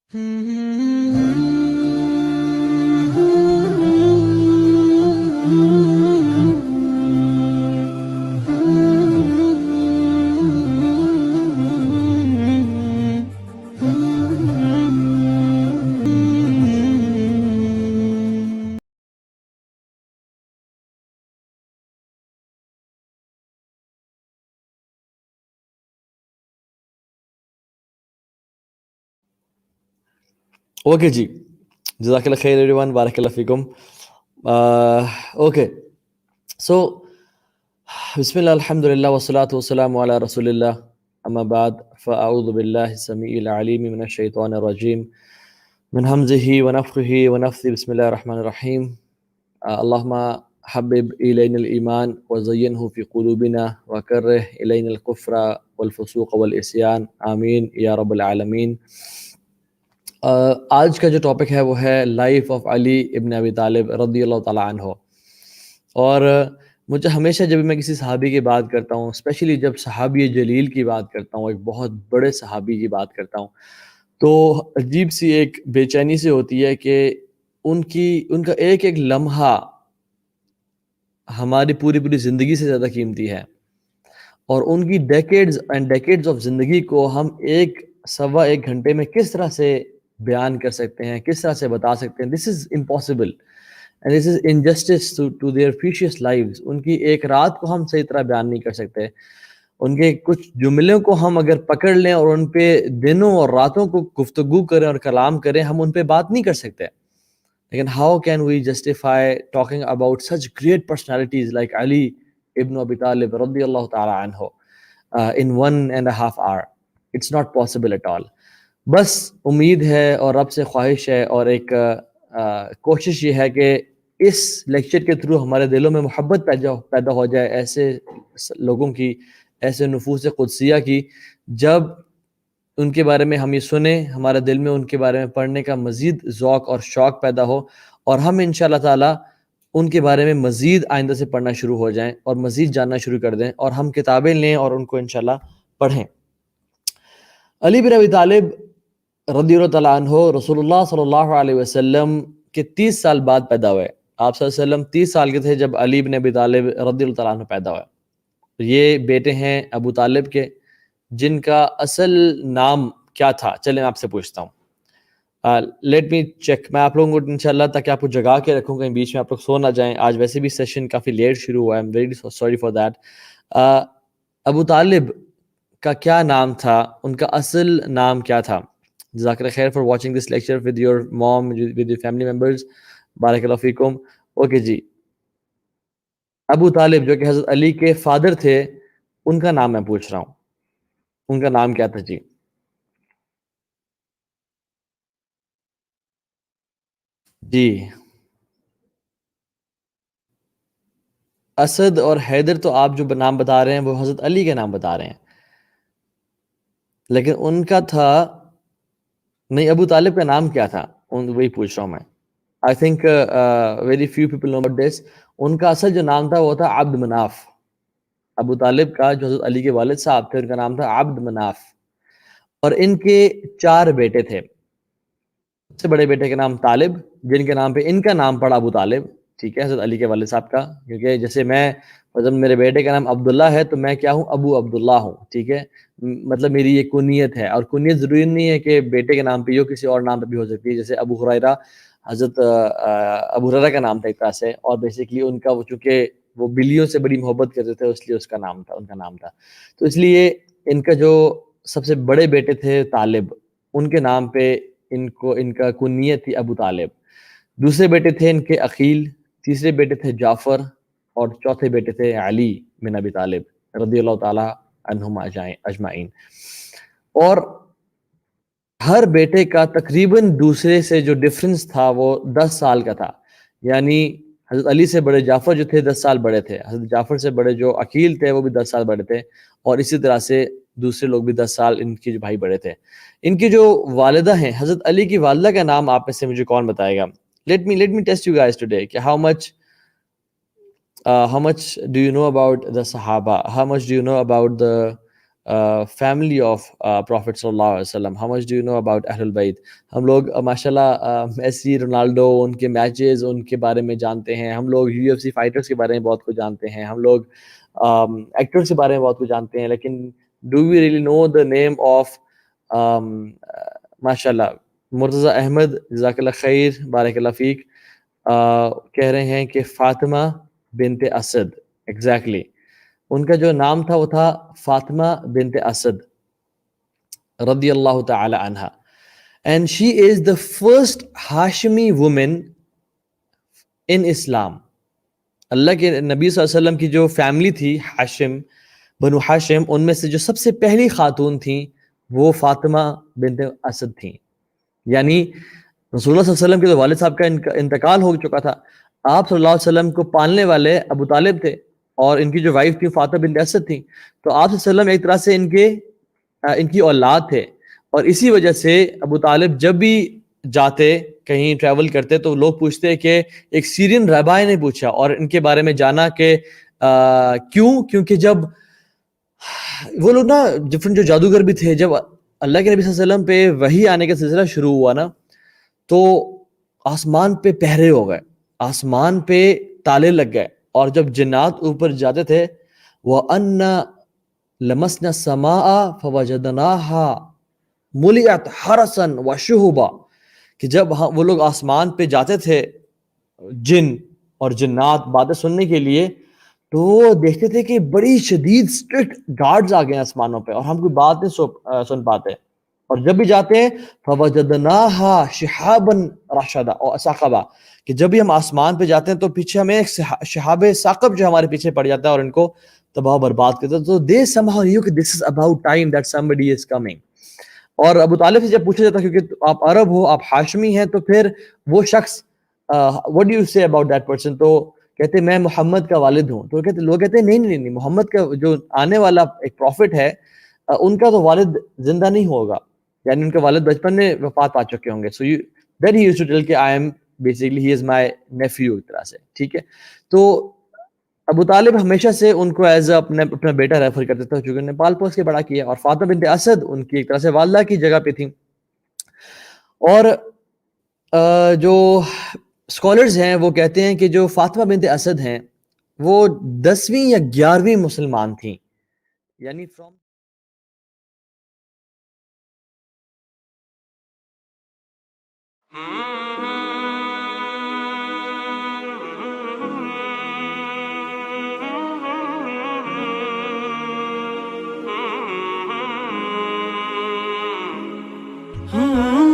Okay, ji. Jazakallah khair, everyone. Barakallah fikum. Okay. So, Bismillah, alhamdulillah, wa salatu wa salamu ala rasulillah. Amma ba'd, fa'a'udhu billahi sami'il alimi min ash-shaytanir rajim. Min hamzihi wa nafthihi wa nafthi, bismillah ar-Rahman ar-Rahim. Allahumma habib ilayna al-iman wa zayyinhu fi qulubina wa karrih ilayna al-kufra wal-fusuq wal-isyan. Ameen, ya Rabbal Alameen. آج کا جو topic ہے وہ ہے life of علی ابن ابی طالب رضی اللہ تعالیٰ عنہ. اور مجھے ہمیشہ جب میں کسی صحابی کی بات کرتا ہوں، اسپیشلی جب صحابی جلیل کی بات کرتا ہوں، ایک بہت بڑے صحابی کی بات کرتا ہوں، تو عجیب سی ایک بے چینی سے ہوتی ہے کہ ان کا ایک ایک لمحہ ہماری پوری زندگی سے زیادہ قیمتی ہے، اور ان کی ڈیکیڈز اینڈ ڈیکیڈز آف زندگی کو ہم سوا ایک گھنٹے میں کس طرح سے بیان کر سکتے ہیں، کس طرح سے بتا سکتے ہیں. This is impossible and this is injustice to their precious lives. ان کی ایک رات کو ہم صحیح طرح بیان نہیں کر سکتے، ان کے کچھ جملوں کو ہم اگر پکڑ لیں اور ان پہ دنوں اور راتوں کو گفتگو کریں اور کلام کریں، ہم ان پہ بات نہیں کر سکتے. لیکن how can we justify talking about such great personalities like Ali Ibn Abi طالب رضی اللہ تعالیٰ عنہ in 1.5 hour. It's not possible at all. بس امید ہے اور رب سے خواہش ہے اور ایک کوشش یہ ہے کہ اس لیکچر کے تھرو ہمارے دلوں میں محبت پیدا ہو جائے ایسے لوگوں کی، ایسے نفوس قدسیہ کی. جب ان کے بارے میں ہم یہ سنیں، ہمارے دل میں ان کے بارے میں پڑھنے کا مزید ذوق اور شوق پیدا ہو، اور ہم انشاءاللہ تعالی ان کے بارے میں مزید آئندہ سے پڑھنا شروع ہو جائیں اور مزید جاننا شروع کر دیں، اور ہم کتابیں لیں اور ان کو انشاءاللہ پڑھیں. علی بن ابی طالب رضی اللہ تعالیٰ عنہ رسول اللہ صلی اللہ علیہ وسلم کے 30 سال بعد پیدا ہوئے. آپ صلی اللہ علیہ وسلم 30 سال کے تھے جب علی بن ابی طالب رضی اللہ تعالیٰ عنہ پیدا ہوئے. یہ بیٹے ہیں ابو طالب کے، جن کا اصل نام کیا تھا؟ چلیں آپ سے پوچھتا ہوں. Let me check. میں آپ لوگوں کو انشاءاللہ تاکہ آپ کو جگا کے رکھوں، کہیں بیچ میں آپ لوگ سو نہ جائیں. آج ویسے بھی سیشن کافی لیٹ شروع ہوا ہے. I'm very sorry for that. ابو طالب کا کیا نام تھا؟ ان کا اصل نام کیا تھا؟ جزاک اللہ خیر for watching this lecture with your mom, with your family members. بارک اللہ فیکم. اوکے جی. ابو طالب جو کہ حضرت علی کے فادر تھے، ان کا نام میں پوچھ رہا ہوں. ان کا نام کیا تھا جی؟ جی اسد اور حیدر تو آپ جو نام بتا رہے ہیں وہ حضرت علی کے نام بتا رہے ہیں، لیکن ان کا تھا نہیں. ابو طالب کا نام کیا تھا؟ وہی پوچھ رہا ہوں میں. I think very few people know about this. ان کا اصل جو نام تھا وہ تھا عبد مناف. ابو طالب کا جو حضرت علی کے والد صاحب تھے، ان کا نام تھا عبد مناف. اور ان کے 4 بیٹے تھے. سب سے بڑے بیٹے کا نام طالب، جن کے نام پہ ان کا نام پڑا ابو طالب. ٹھیک ہے، حضرت علی کے والد صاحب کا. کیونکہ جیسے جب میرے بیٹے کا نام عبداللہ ہے تو میں کیا ہوں؟ ابو عبداللہ ہوں. ٹھیک ہے، مطلب میری یہ کنیت ہے. اور کنیت ضروری نہیں ہے کہ بیٹے کے نام پہ ہو، کسی اور نام پہ بھی ہو سکتی ہے. جیسے ابو ہریرہ، حضرت ابو ہریرہ کا نام تھا ایک طرح سے، اور بیسیکلی ان کا وہ چونکہ وہ بلیوں سے بڑی محبت کرتے تھے، اس لیے اس کا نام تھا، ان کا نام تھا. تو اس لیے ان کا جو سب سے بڑے بیٹے تھے طالب، ان کے نام پہ ان کا کنیت تھی ابو طالب. دوسرے بیٹے تھے ان کے عقیل، تیسرے بیٹے تھے جعفر، اور چوتھے بیٹے تھے علی بن ابی طالب رضی اللہ تعالی عنہم اجمعین. اور ہر بیٹے کا تقریباً دوسرے سے جو ڈفرنس تھا وہ 10 سال کا تھا. یعنی حضرت علی سے بڑے جعفر جو تھے 10 سال بڑے تھے، حضرت جعفر سے بڑے جو عقیل تھے وہ بھی 10 سال بڑے تھے، اور اسی طرح سے دوسرے لوگ بھی 10 سال ان کی جو بھائی بڑے تھے. ان کی جو والدہ ہیں، حضرت علی کی والدہ کا نام آپ میں سے مجھے کون بتائے گا؟ Let me test you guys today کہ how much do you know about the Sahaba? How much do you know about family of Prophet sallallahu alaihi wasallam. How much do you know about Ahlul Bayt? ہم لوگ ماشاءاللہ Messi Ronaldo ان کے matches in کے بارے میں جانتے ہیں, ہم لوگ UFC فائٹرز کے بارے میں بہت کچھ جانتے ہیں, ہم لوگ ایکٹرز کے بارے میں بہت کچھ جانتے ہیں, لیکن do we really know the name of ماشاءاللہ مرتضی احمد, جزاک اللہ خیر, بارک اللہ فیک, کہہ رہے ہیں کہ فاطمہ بنت اسد, ایگزیکٹلی ان کا جو نام تھا وہ تھا فاطمہ بنت اسد رضی اللہ تعالی عنہا, and she is the first Hashimi woman in Islam. اللہ کے نبی صلی اللہ علیہ وسلم کی جو فیملی تھی ہاشم, بنو ہاشم, ان میں سے جو سب سے پہلی خاتون تھیں وہ فاطمہ بنت اسد تھیں. یعنی رسول اللہ صلی اللہ علیہ وسلم کے تو والد صاحب کا انتقال ہو چکا تھا, آپ صلی اللہ علیہ وسلم کو پالنے والے ابو طالب تھے, اور ان کی جو وائف تھی فاطمہ بنت اسد تھیں, تو آپ صلی اللہ علیہ وسلم ایک طرح سے ان کی اولاد تھے, اور اسی وجہ سے ابو طالب جب بھی جاتے کہیں ٹریول کرتے تو لوگ پوچھتے کہ ایک سیرین رہبائی نے پوچھا اور ان کے بارے میں جانا کہ کیونکہ جب وہ لوگ نا ڈفرنٹ جو جادوگر بھی تھے, جب اللہ کے نبی صلی اللہ علیہ وسلم پہ وحی آنے کا سلسلہ شروع ہوا نا, تو آسمان پہ پہرے ہو گئے, آسمان پہ تالے لگ گئے, اور جب جنات اوپر جاتے تھے وَأَنَّا لَمَسْنَا السَّمَاءَ فَوَجَدْنَاهَا مُلِئَتْ حَرَسًا وَشُهُبًا, کہ جب وہ لوگ آسمان پہ جاتے تھے جن اور جنات باتیں سننے کے لیے, تو وہ دیکھتے تھے کہ بڑی شدید اسٹرکٹ گارڈز آ گئے آسمانوں پہ, اور ہم کوئی بات نہیں سن پاتے. اور جب بھی جاتے ہیں فَوَجَدْنَاهَا شِهَابًا رَشَدًا اور ثَاقَبًا, کہ جب بھی ہم آسمان پہ جاتے ہیں تو پیچھے ہمیں ایک شہاب ثاقب جو ہمارے پیچھے پڑ جاتا ہے اور ان کو تباہ برباد کرتا ہے. تو they somehow knew کہ this is about time that somebody is coming. اور ابو طالب سے جب پوچھا جاتا کیونکہ آپ عرب ہو, آپ ہاشمی ہیں, تو پھر وہ شخص what do you say about that person, تو کہتے میں محمد کا والد ہوں. تو لوگ کہتے ہیں نہیں, محمد کا جو آنے والا ایک پروفٹ ہے ان کا تو والد زندہ نہیں ہوگا, یعنی ان کے والد بچپن میں وفات پا چکے ہوں گے. سو then he used to tell کہ I am basically he is my nephew ایک طرح سے, ٹھیک ہے. تو ابو طالب ہمیشہ سے ان کو ایز اپنا بیٹا ریفر کرتے تھے, چونکہ انہوں نے پال پوس کے بڑا کیا, اور فاطمہ بنت اسد ان کی ایک طرح سے والدہ کی جگہ پہ تھیں. اور جو اسکالرز ہیں وہ کہتے ہیں کہ جو فاطمہ بنت اسد ہیں وہ 10ویں یا 11ویں مسلمان تھیں, یعنی فرام Hmm.